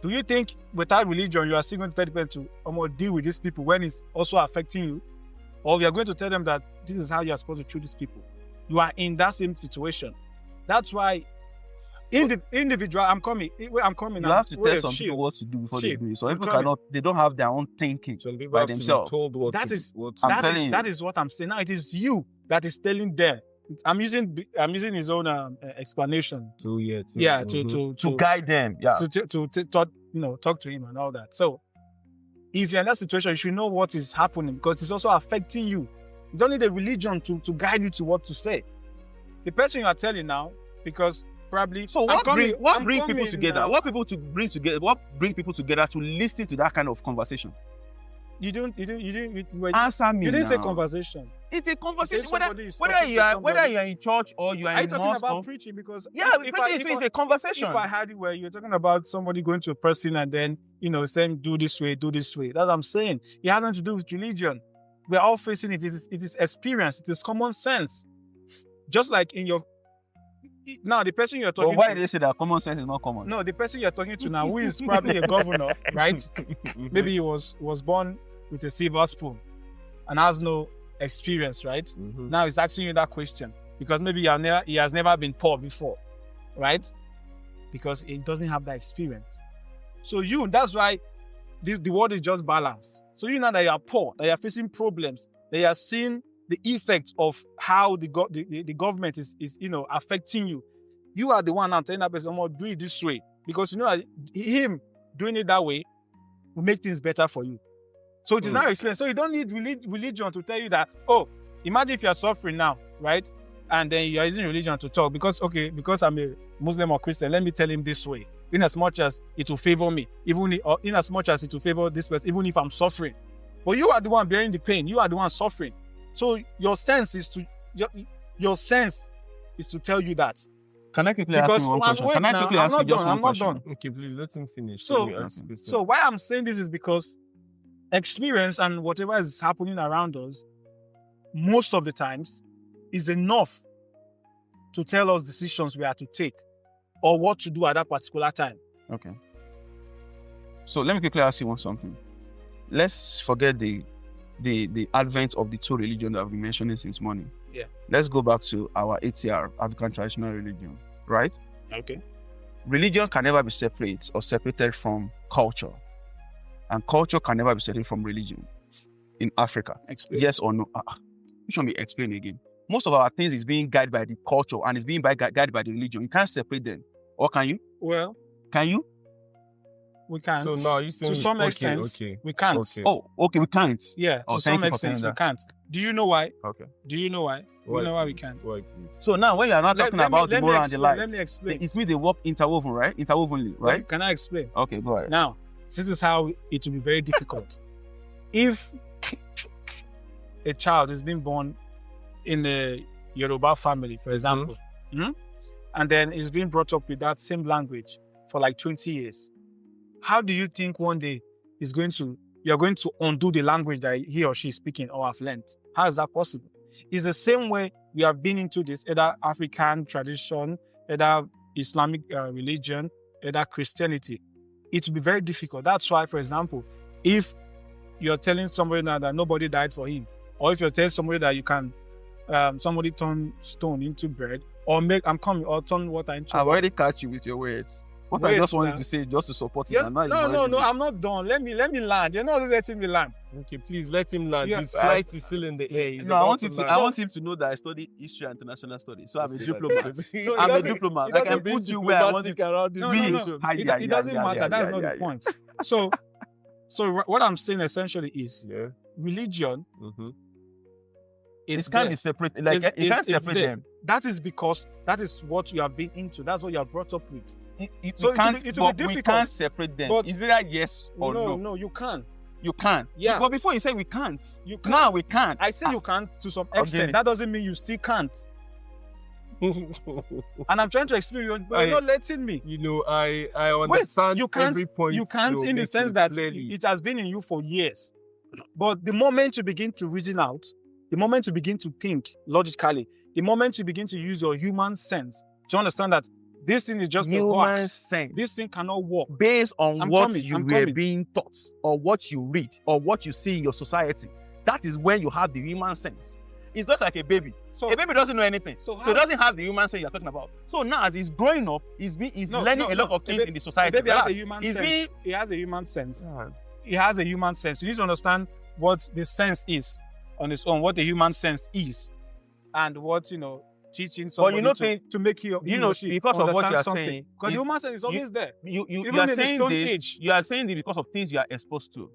do you think without religion, you are still going to tell people to deal with these people when it's also affecting you? Or we are going to tell them that this is how you are supposed to treat these people? You are in that same situation. That's why individual, I'm coming. You have to tell some people what to do before they do it. So people they don't have their own thinking by themselves. That is what I'm saying. Now it is you that is telling them. I'm using his own explanation to guide them. Yeah. To talk to him and all that. So if you're in that situation, you should know what is happening because it's also affecting you. You don't need a religion to guide you to what to say. The person you are telling now, because probably So what bring people together? now. What bring people together to listen to that kind of conversation? You didn't Answer me. you didn't say now. conversation. It's a conversation. somebody is Whether talking you to are whether somebody- you are in church or you are Are you in talking mosque. about preaching? Because Yeah, preaching is a conversation. If I had it where you're talking about somebody going to a person and then, saying, do this way. That's what I'm saying. It has nothing to do with religion. We're all facing it. It is experience. It is common sense. Just like in your... Now, the person you're But talking why to... do they say that common sense is not common? No, the person you're talking to now, who is probably a governor, right? Maybe he was born with a silver spoon and has no experience, right? Mhm. Now he's asking you that question because maybe he has never been poor before, right? Because he doesn't have that experience. So that's why the world is just balanced. So now that you are poor, that you are facing problems, that you are seeing the effect of how the government is affecting you. You are the one now telling that person, I'm gonna do it this way. Because him doing it that way will make things better for you. So it is now explained. So you don't need religion to tell you that, imagine if you're suffering now, right? And then you're using religion to talk because I'm a Muslim or Christian, let me tell him this way. In as much as it will favor me, or in as much as it will favor this person, even if I'm suffering. But you are the one bearing the pain. You are the one suffering. So your sense is to tell you that. Can I quickly ask you one question? Wait, Can I now, quickly I'm ask not you just done. one I'm not question? done. Okay, please let him finish. So- Let me ask the question. So why I'm saying this is because experience and whatever is happening around us, most of the times, is enough to tell us decisions we are to take or what to do at that particular time. Okay. So let me quickly ask you something. Let's forget the advent of the two religions that I've been mentioning since morning. Yeah. Let's go back to our ATR, African traditional religion, right? Okay. Religion can never be separate or separated from culture. And culture can never be separated from religion in Africa. Explain. Yes or no? Which one we explain again? Most of our things is being guided by the culture and it's being guided by the religion. You can't separate them. Or can you? Well, Can you? we can't. So now you saying to some extent, we can't. Okay. Oh, okay, we can't. Yeah, Oh, to thank some you for extent, saying we that. can't. Do you know why? Okay. Do you know why? We know why we can't. Why, please? So now when you are not talking about the moral and the life, Let me explain. it means they work interwoven, right? Interwovenly, right? Can I explain? Okay, go ahead. Now, this is how it will be very difficult. If a child is being born in a Yoruba family, for example, and then is being brought up with that same language for like 20 years, how do you think one day you're going to undo the language that he or she is speaking or have learned? How is that possible? It's the same way we have been into this, either African tradition, either Islamic religion, either Christianity. It will be very difficult. That's why, for example, if you're telling somebody now that nobody died for him, or if you're telling somebody that you can, somebody turn stone into bread, or turn water into I've wine. already catch you with your words. What I Wait just wanted now. to say, just to support it. Yeah, and now no, you've already- I'm not done. Let me land. You're not letting me land. Okay, please let him land. Yeah, His flight is still in the air. He's No, I about want to him to. land. I want him to know that I study history and international studies. So I'm a Say diplomat. that. No, it I'm a doesn't- diplomat. it I can doesn't put you where I want you to. around this No, situation. It doesn't matter. That's not the point. So what I'm saying essentially is Yeah. religion. Mm-hmm. It's It can't there. be separate. Like It's- you can't it's separate there. them. That is because that is what you have been into. That's what you are brought up with. So So we can't. it will be but we difficult. can't separate them. But- Is it that yes or no? No, you can. You can. Yeah. But before you say we can't. You can. Now we can't. I say you can to some extent. Okay. That doesn't mean you still can't. And I'm trying to explain you, but you're not letting me. You know, I understand you can't. every point. You can't you're in the making sense that clearly. it has been in you for years. But the moment you begin to reason out, the moment you begin to think logically, the moment you begin to use your human sense to understand that this thing is just a Human box. sense. This thing cannot work. Based on I'm what coming, you I'm were coming. being taught, or what you read, or what you see in your society. That is when you have the human sense. It's just like a baby. So A baby doesn't know anything. So So how- it doesn't have the human sense you're talking about. So now as he's growing up, he's learning a lot of things in the the society. baby has a Relax. human He's sense. being- He has a human sense. Yeah. He has a human sense. You need to understand what the sense is on its own, what the human sense is, and what teaching somebody to make you because of what you are saying, Because the human sense is always there. you Even are in the saying Stone this. Age. You are saying this because of things you are exposed to.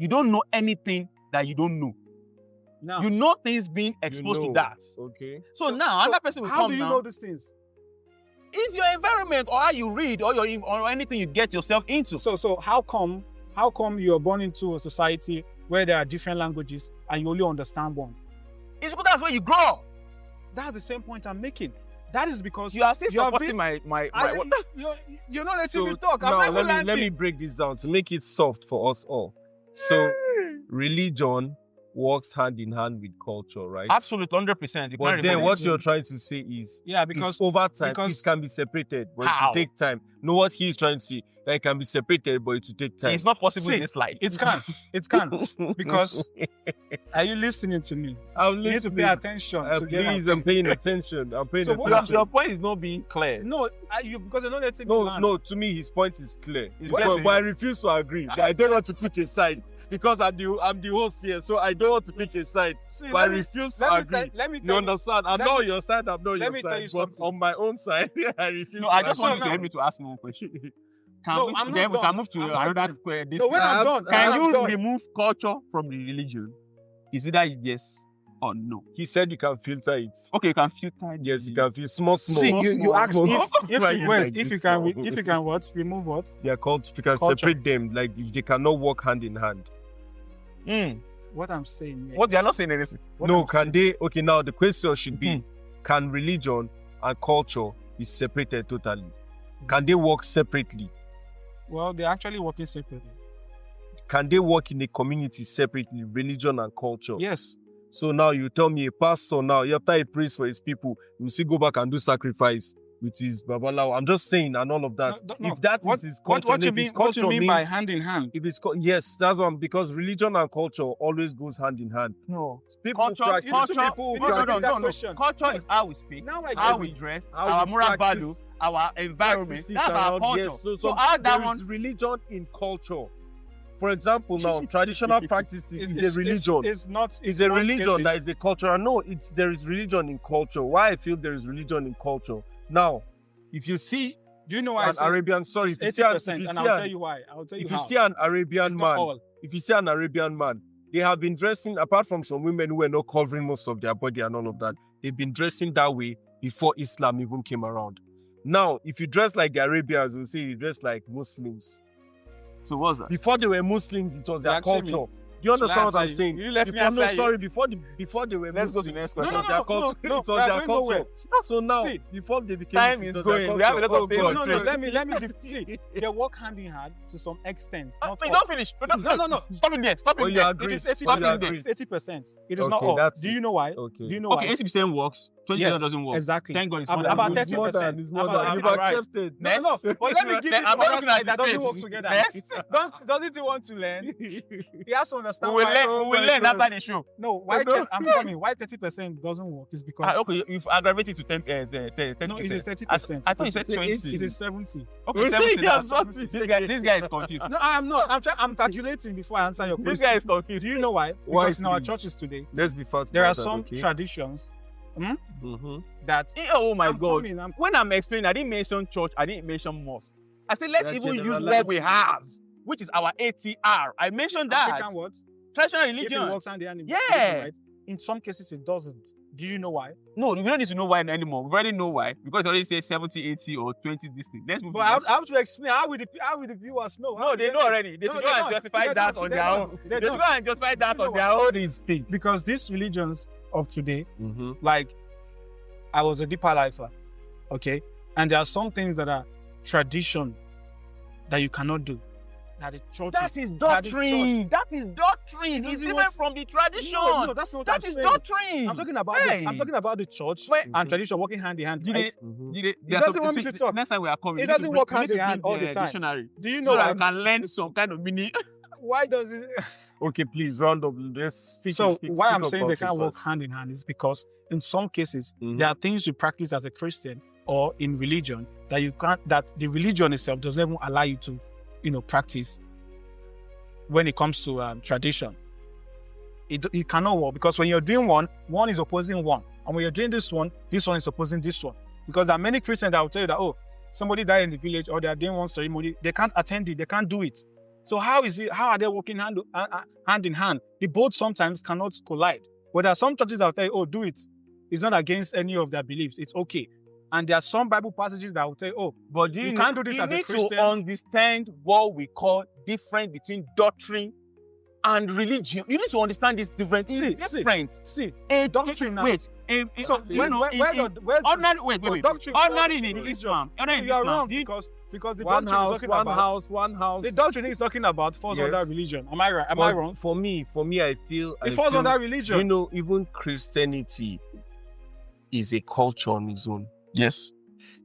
You don't know anything that you don't know. Now, You know things being exposed to that. Okay. So now another person will how come do you now. know these things? It's your environment or how you read or anything you get yourself into. So how come you're born into a society where there are different languages and you only understand one? It's because that's where you grow. That's the same point I'm making. That is because You are still you have supporting been- my I- you're not letting So me talk. now I'm not let me break this down to make it soft for us all. So religion works hand in hand with culture, right? Absolutely, 100%. You But can't then remove what it. you're trying to say is Yeah, because it's over time because- it can be separated, but How? it will take time. Know what he's trying to say? That it can be separated, but it will take time. It's not possible See, in this life. it can because are you listening to me? I'm You need to pay listening. attention. to get Please, my I'm paying attention. I'm paying So what attention. Your point is not being clear. No, because you're not letting me No, land. no, to me, his point is clear. His But, point is- but I refuse to agree. I don't want to pick a side because I'm the host here, so I don't want to pick a side. See, But I let me- refuse to let me agree. tell- let me You tell you- understand? I'm let not me- on your side, I'm not on let your me tell side. you But something. on my own side, I refuse No, to I just agree. want you to now. help me to ask more questions. No, We, I'm not then we done. can move to I'm not another done. question. No, when I'm done. Can I'm you done. remove culture from the religion? Is either yes or no? He said you can filter it. Okay, you can filter it. Yes, you can feel small. See, you small, ask small. if Why you you wait, like if this you can now? if you can what? Remove what? They are called, if you can Culture. separate them, like if they cannot work hand in hand. What I'm saying here What? You're is- not saying anything. what No, I'm can saying- they? Okay, now the question should be: Mhm. Can religion and culture be separated totally? Can they work separately? Well, they're actually working separately. Can they work in a community separately, religion and culture? Yes. So now you tell me a pastor now, after he prays for his people, you still go back and do sacrifice with his babalawo. I'm just saying, and all of that. No, If that is what, his what, culture, what you if his mean? What you culture mean by means- hand in hand? If it's yes, that's one, because religion and culture always goes hand in hand. No. People Culture, practice, culture, people you need to culture, repeat that no. question. Culture is how we speak, Now I how get we it. dress, How our we moral practice- value, our environment. practices That's our around- culture. yes, So how that there one? is religion in culture. For example, now traditional practices is a religion. It's not. It's in a most religion that cases- is a culture. No, there is religion in culture. Why I feel there is religion in culture. Now, if you see Do you know why I an say Arabian, sorry, if you see 80%? if And you I'll see tell an, you why. I'll tell you if you how. see an Arabian It's not man, all. if you see an Arabian man, they have been dressing, apart from some women who were not covering most of their body and all of that, they've been dressing that way before Islam even came around. Now, if you dress like the Arabians, we'll say you dress like Muslims. So what's that? Before they were Muslims, it was their You're asking me. culture. Do you understand what I'm answer you? saying? You left me Before, no, answer you. sorry, before they were Let's go to Muslims, the next it question. was No, their no, culture. no, It was we are their going culture. nowhere. So now, See, before they became time Muslims, is it was their going. We have a lot culture. of things Oh, to God. No, do. let me see. They work hand in hand to some extent. Not Please all. don't finish. No. Stop it there. Stop Oh, it you there. agree? It is Oh, you 80%. agree? It's 80%. It is not Okay, all. that's Do it. you know why? Okay. Do you know Okay, why? 80% works. 20% Yes, doesn't work. exactly. Thank God it's About- more than about good. It's more 30%. than, it's more About than. You've 30%. accepted. Next. No, but let me give you I'm the not other looking side at that the doesn't face. work together. Next. Doesn't he want to learn? He has to understand We will why. learn. Oh We will my learn God. after the show. No, why? No. I'm coming. Why 30% doesn't work is because Okay, you've aggravated to 10. no, it is 30%. I thought you said It 20. is 70. Okay, 70. Yes, now. what is This guy is confused. No, I am not. I'm calculating before I answer your This question. guy is confused. Do you know why? Why, Because in our please? churches today, Let's be fast. there are about that, some okay? traditions Mhm. that. Oh my I'm God. coming, When I'm explaining, I didn't mention church, I didn't mention mosque. I said, let's That's even use generalized. what we have, which is our ATR. I mentioned that. African what? Traditional If it religion. works hand in hand, Yeah. right? In some cases, it doesn't. Do you know why? No, we don't need to know why anymore. We already know why. Because it already says 70, 80, or 20 this thing. Let's move But to I next. have to explain how will the viewers know? How No, will they know already. They No, should they go and don't. justify They that don't. on They their don't. own. They They should don't. go and justify that You know on their own. They speak. Because these religions of today, Mm-hmm. like I was a deeper lifer, okay, and there are some things that are tradition that you cannot do. That the church That is that the doctrine. That is doctrine. It It's doesn't different want- from the tradition. No, that's not what That I'm is saying. doctrine. I'm talking about Hey. I'm talking about the church But- and tradition working hand in hand. Did Right? it- Mm-hmm. There are doesn't some- want me to talk. Next time we are coming, It we need to doesn't bring- work we hand need in to hand bring all the time. Dictionary. Do you So know that why? we can learn some kind of meaning. Why does it? Okay, please round up. Let's speak. So speak why I'm up saying they about it can't work first. hand in hand is because in some cases Mhm. there are things you practice as a Christian or in religion that you can't. That the religion itself doesn't even allow you to, practice. When it comes to tradition, it cannot work because when you're doing one is opposing one, and when you're doing this one is opposing this one. Because there are many Christians that will tell you that somebody died in the village or they are doing one ceremony, they can't attend it, they can't do it. So how are they working hand in hand? The both sometimes cannot collide. But there are some churches that will tell you, oh, do it. It's not against any of their beliefs. It's okay. And there are some Bible passages that will tell you, oh, But you can't do this as a need Christian. to understand what we call difference between doctrine and religion. You need to understand this difference. See, a doctrine now. Wait. So Ordinary in Islam. You are wrong because the doctrine is talking about one house. the doctrine is talking about falls under religion. Am I right? Am I wrong? For me, I feel It falls under religion. You know, even Christianity is a culture on its own. Yes.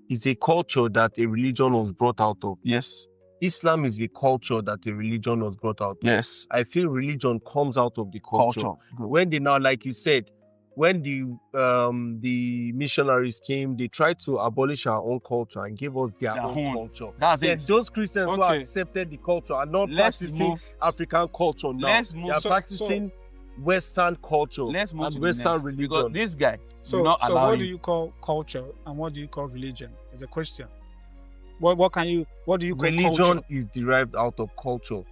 It's a culture that a religion was brought out of. Yes. Islam is a culture that a religion was brought out of. Yes. I feel religion comes out of the culture. When they now, like you said, when the missionaries came, they tried to abolish our own culture and give us their own culture. That's Then it. those Christians who accepted the culture are not practicing African culture now. Let's move. They are practicing Western culture Let's move and to the Western next, religion. because this guy So will not allow what do you call culture and what do you call religion? Is a question. What do you call Religion culture? is derived out of culture.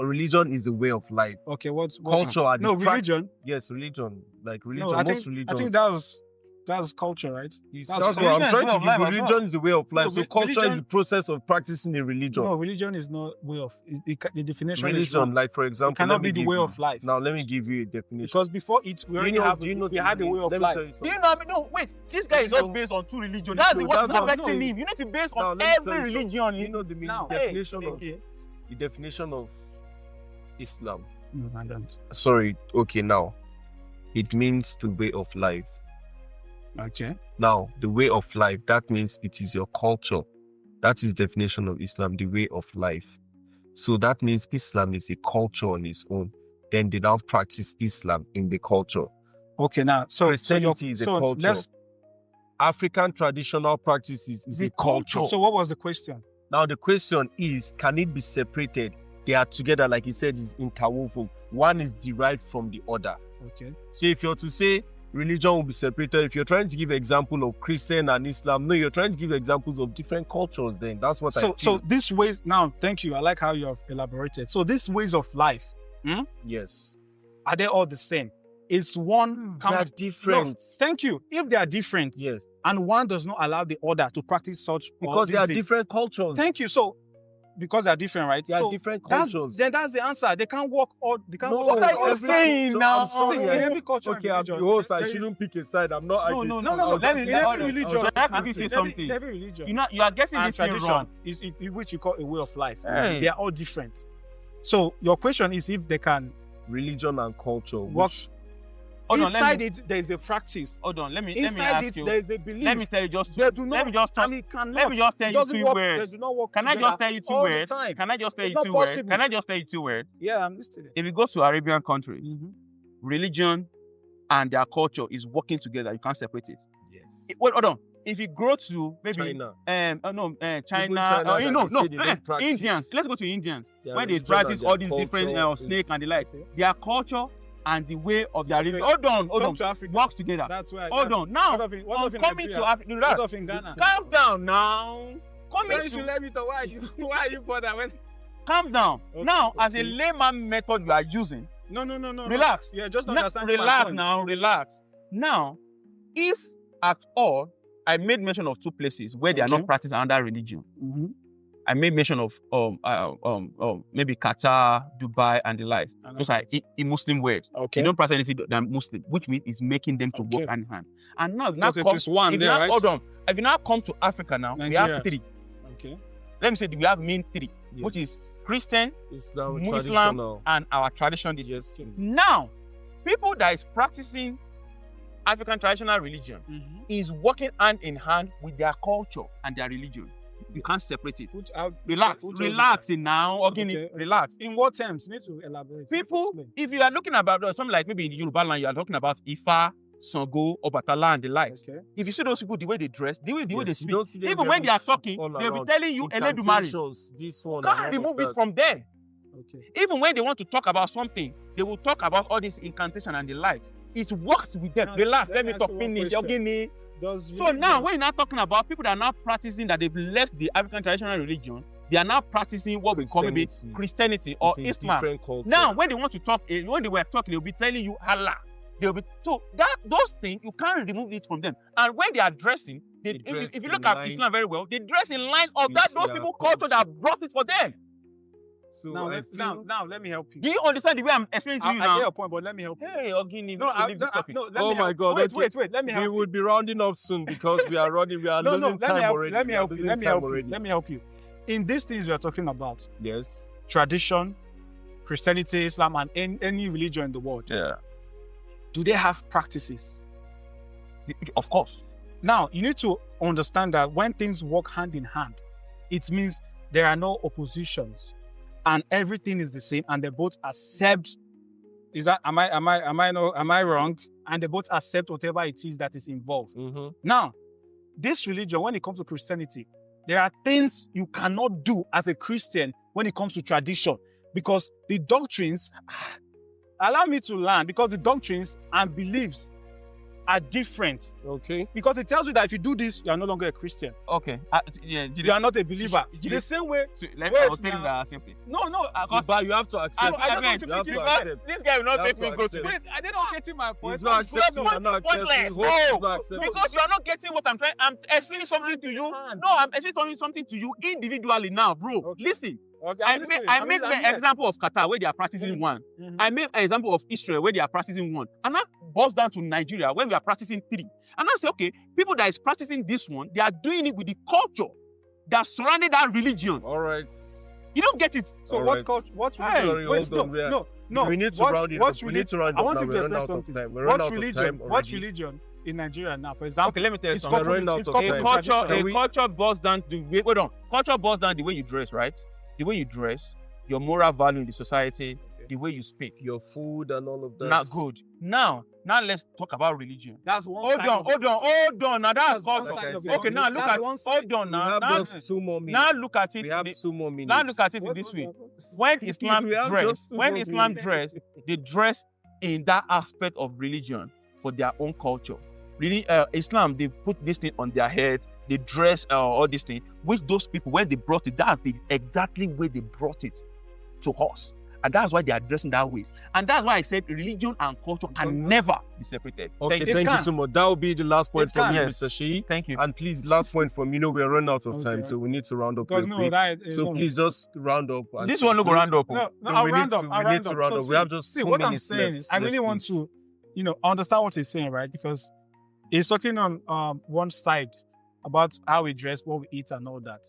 Religion is a way of life. Okay, what's Culture are the religion? Yes, religion. Like religion, No, most religions. I think that's culture, right? That's That's what I'm trying to religion is a way of life give. as Religion is a way of life. No, So culture is religion- the process of practicing a religion. No, religion is not way of. The definition is Religion, wrong. like for example, It cannot let me be the give way you- of life. Now let me give you a definition. Because before it, we already had the way of Let me life. tell you Do you something. know? No, wait. This guy is No. just based on two religions. That's No, what's that's not what- vexing no. him. You need to base Now, on let me tell every you something. religion. You know the Now, definition of okay. the definition of Islam. No, I don't. Sorry. Okay. Now, it means the way of life. Okay. Now, the way of life, that means it is your culture. That is definition of Islam, the way of life. So that means Islam is a culture on its own. Then they now practice Islam in the culture. Okay, now Christianity is a culture. African traditional practices is a culture. So what was the question? Now the question is, can it be separated? They are together, like you said, is interwoven. One is derived from the other. Okay. So if you're to say religion will be separated, if you're trying to give example of Christian and Islam, no, you're trying to give examples of different cultures then. That's what I feel. So these ways, now, thank you. I like how you have elaborated. So these ways of life, Yes. are they all the same? It's one. They are different. No, thank you. If they are different, Yes. and one does not allow the other to practice such Because they are these different cultures. Thank you. So because they are different, right? They are So different that's cultures. then that's the answer. They can't work all. They can't. No, work what are all you the saying time. now? I'm sorry. In every culture and Okay, I'm the religion, host. I there is- shouldn't pick a side. I'm not arguing. No. Let me- In let- every I- religion, I have to and give you in something. every religion, You are getting and this thing tradition wrong. is which you call a way of life. Hey. They are all different. So your question is if they can Religion and culture. work. Which, Hold on, Inside it, there is a practice. Hold on, let me Inside ask it, you. there is a belief. Let me tell you just They do not. let me just talk. And it cannot. Let me just tell you doesn't two work, words. They do not work Can I together just tell you two all the words? time. Can I just tell It's you not two words? possible. Can I just tell you two words? Yeah, I'm listening. If you go to Arabian countries, religion and their culture is working together. You can't separate it. yes. Well, hold on. If you go to maybe China. China, China no, that no, they say they don't practice. Indians. Let's go to Indians. Their When they religion and practice their all these different culture is- snake and the like, Okay. their culture and the way of their Okay. religion. Hold on, Come to Africa. works together. That's why. Hold on. Now, What of in I'm coming Nigeria? to Africa. What of in Ghana? Calm down now. Coming Why you should to let me talk? Why are you bother when? calm down. Okay, Now, as a okay. layman method you are using, No. relax. Yeah, just Now, understand. relax now, relax. Now, if at all I made mention of two places where they are Okay. not practicing under religion, Mm-hmm. I made mention of maybe Qatar, Dubai, and the like. Those are in Muslim words. Okay. They don't practice anything than Muslim, which means it's making them to Okay. work hand in hand. And now, Because it is one if there, you now, right? hold on. If you now come to Africa now, we Nigeria. have three. Okay. Let me say we have main three, which Yes. is Christian, Islam, Islam, traditional. and our tradition. Yes. Now, people that is practicing African traditional religion is working hand in hand with their culture and their religion. You can't separate it. Relax, now. Okay. Relax. In what terms? You need to elaborate. People, Explain. if you are looking about something like maybe in the Yoruba land, you are talking about Ifa, Sango, Obatala, and the likes. Okay. If you see those people, the way they dress, the way they Yes, you speak, don't see them even when they are talking, all they'll be around. telling you Eledumare. Incantations, this one. Can't and all remove of it that. from them. Okay. Even when they want to talk about something, they will talk about all this incantation and the likes. It works with them. Now, Relax, let let me me ask talk you one finish. question. Okay, So so now, when you're not talking about people that are now practicing that they've left the African traditional religion, they are now practicing what we call maybe Christianity or It's a Islam. different culture. Now, when they want to talk, when they were talking, they'll be telling you Allah. they'll be so that those things you can't remove it from them. And when they are dressing, if you look at Islam very well, they dress in line of that those people culture that brought it for them. So now, let me help you. Do you understand the way I'm explaining to you I now? get your point, but let me help you. Hey, Ogini, No, Oh my God! Wait. Let me help We you. would be rounding up soon because we are running. We are losing time already. Let me help you. Already. Let me help you. In these things we are talking about, Yes. tradition, Christianity, Islam, and any religion in the world, Yeah, do they have practices? of course. Now, you need to understand that when things work hand in hand, it means there are no oppositions and everything is the same and they both accept. Am I wrong? And they both accept whatever it is that is involved. Mm-hmm. Now, this religion, when it comes to Christianity, there are things you cannot do as a Christian when it comes to tradition because the doctrines, allow me to learn, because the doctrines and beliefs are different. Okay. Because it tells you that if you do this, you are no longer a Christian. Okay. Yeah. You are not a believer. The same way. I Wait was telling now. that simply. No. But you have to accept. I just want to You have make to it accept. This guy will not You make have me to go accept. to Wait, I did not getting my point. He's not accepting. You're not accepting. Pointless. Hope he's not accepting. Because you are not getting what I'm trying. I'm explaining something to you. No, I'm explaining something to you individually now, bro. Okay. Listen. Okay, I made the example of Qatar where they are practicing one. Mhm. I made an example of Israel where they are practicing one. And that boils down to Nigeria when we are practicing three. And I say, okay, people that is practicing this one, they are doing it with the culture that surrounded that religion. All right. You don't get it. So All what right. culture? What Hey, sorry, Wait, hold on, we are- no. We need to What- round it what's up. We need to round I up want now. you We're to running explain out of something. time. We're running What's out of religion? time What's already. religion in Nigeria now? For example, Okay, let me tell you it's something. We're running out it's of coupled time. with tradition. Culture boils down to wait on. Culture boils down the way you dress, right? The way you dress, your moral value in the society, the way you speak. Your food and all of that. Not good. Now let's talk about religion. That's one. Hold on. Now that's one culture. side of it. Okay, now look at. Hold on We now. have Now, just 2 more minutes. now look at it. We have 2 more minutes. Now look at it in this way. When Islam We have dress, just 2 more minutes. they dress in that aspect of religion for their own culture. Really, Islam, they put this thing on their head. They dress all this thing. Which those people, when they brought it, that's the exactly way they brought it to us. And that's why they are dressing that way. And that's why I said religion and culture can never be separated. Okay, Thank you. thank you so much. That will be the last point It from can. you, Yes. Mr. Shei. Thank you. And please, last point from you. We're running out of time, Okay. so we need to round up. Because real no, quick. that. So please just round up. and This one no go round up. No, No, I'll we need round to- up. we I'll need round to up. round So up. We have just see 2 what I'm minutes saying. left. I really Yes, want please. to, understand what he's saying, right? Because he's talking on one side about how we dress, what we eat, and all that.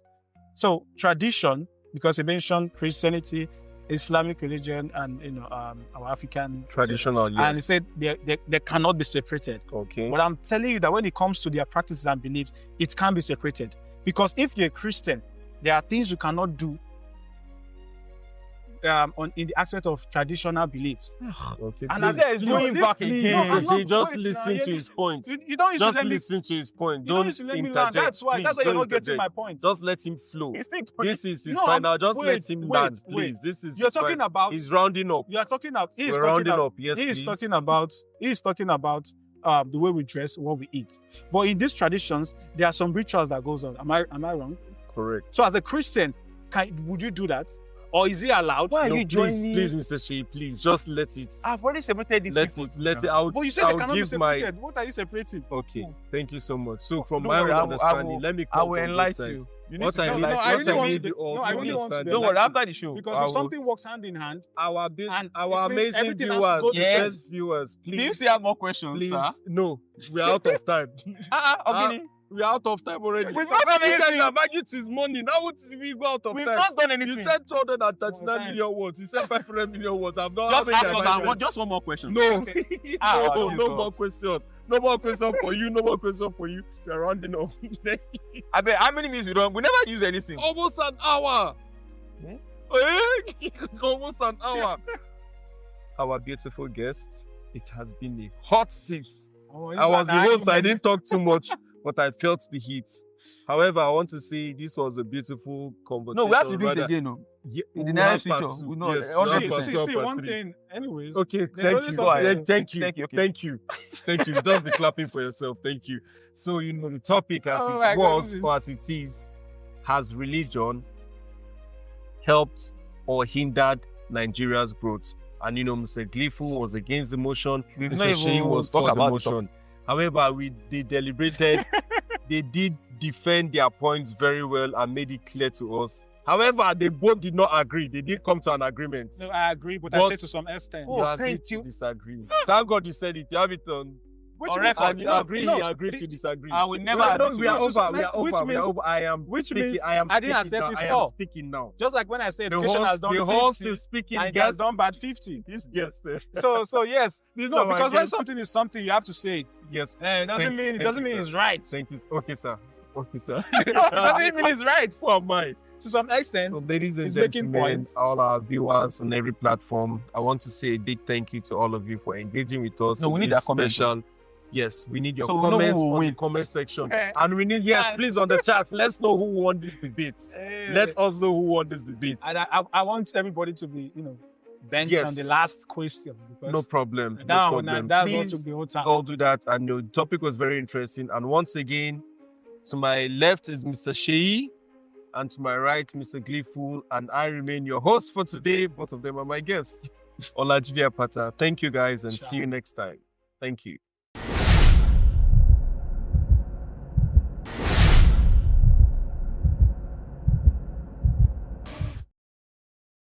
So tradition, because he mentioned Christianity, Islamic religion, and our African Traditional, yes. and he said they cannot be separated. Okay. But I'm telling you that when it comes to their practices and beliefs, it can be separated. Because if you're a Christian, there are things you cannot do in the aspect of traditional beliefs. Okay. And please, as there is please, going back please, again. Mr. I'm Shei, not just going listen now. to his point. You don't used Just to let me, listen to his point. you don't Don't used to let me learn. interject. That's why Please, you're don't not getting interject. my point. Just let him flow. This is his No, final. Just wait, let him wait, land, wait. please. This is You're his talking final. about He's rounding up. you are talking about We're rounding up. Yes, he is please. talking about the way we dress, what we eat. But in these traditions, there are some rituals that goes on. Am I wrong? Correct. So as a Christian, would you do that? Or is it allowed? Why are No, you please, joining? please, Mr. Shei, please, just let it. I've already separated this. Let it. I'll, But you said they I'll cannot be give my. separated. What are you separating? Okay, thank you so much. So, from Don't my worry, own I will- understanding, let me I come will from both enlighten sides. you. You need What to I be need, no, I enlightened. really what I want need to- all no, I to really want to understand be is Don't worry, after the show. Because I if will- something works hand in hand, our And it our means amazing everything has to viewers, go the same. yes, viewers, Do you please, still have more questions, please, sir? no, we're out of time. Ogini, We're out of time already. We've not done You guys anything. have argued his money. Now what is we go out of we've time? not done anything. You said 239 Time. million words. You said 500 million words. I've not just how ask many us have I and read? just one more question. No, Ah, no, okay, no go more on. question. No more question for you. No more question for you. We're rounding up. I bet how many minutes we don't? We never use anything. Almost an hour. Hmm? Almost an hour. Our beautiful guest. It has been a hot seat. I was the host. I didn't talk too much, but I felt the heat. However, I want to say this was a beautiful conversation. No, we have to do it rather- again. No. Yeah, In the we'll have next part feature, two. we know- Yes, also we'll have see- part see- two and see part one three. thing, anyways. Okay, There's thank only you. something- Thank you. Thank you, okay. Thank you. Thank you. Just be clapping for yourself. Thank you. So, the topic as Oh my it God, was this is- or as it is, has religion helped or hindered Nigeria's growth? and Mr. Gleeful was against the motion. We've Mr. not Sheyi even was talked for the about the topic. motion. However, they deliberated. They did defend their points very well and made it clear to us. However, they both did not agree. They did come to an agreement. No, I agree, but I But- said to some extent. Oh, You agreed thank to you. disagree. Thank God you said it. You have it on. Which on means- record. And you no, agree. no, You agreed to disagree. I will never No, agree we are to over. We are which over. We are means- over. I am which speaking. means I am I didn't speaking accept now. it I am all. speaking now. Just like when I said The education has host, done the host 50 is speaking. and it has Guess done bad 50. this guest. So yes, These no, are my because when guests. something is something, you have to say it. Yes. It doesn't mean it's right. Thank you. Okay, sir. Okay, sir. It doesn't mean it's right. Who am I? To some extent, So, ladies and He's making gentlemen, points. all our viewers on every platform, I want to say a big thank you to all of you for engaging with us. No, we in need this their comments. special. Yes, we need your So we know who comments will on the win. comment section. Eh. And we need, yes, And- please on the chat, let's know who won this debate. Let us know who won this debate. and I want everybody to be, bent Yes. on the last question because No problem. that No one, problem. that's what Please took the whole time. all do that. And the topic was very interesting. And once again, to my left is Mr. Sheyi, and to my right, Mr. Gleeful, and I remain your host for today. Both of them are my guests. Olajide Apata. Thank you guys, and see you next time. Thank you.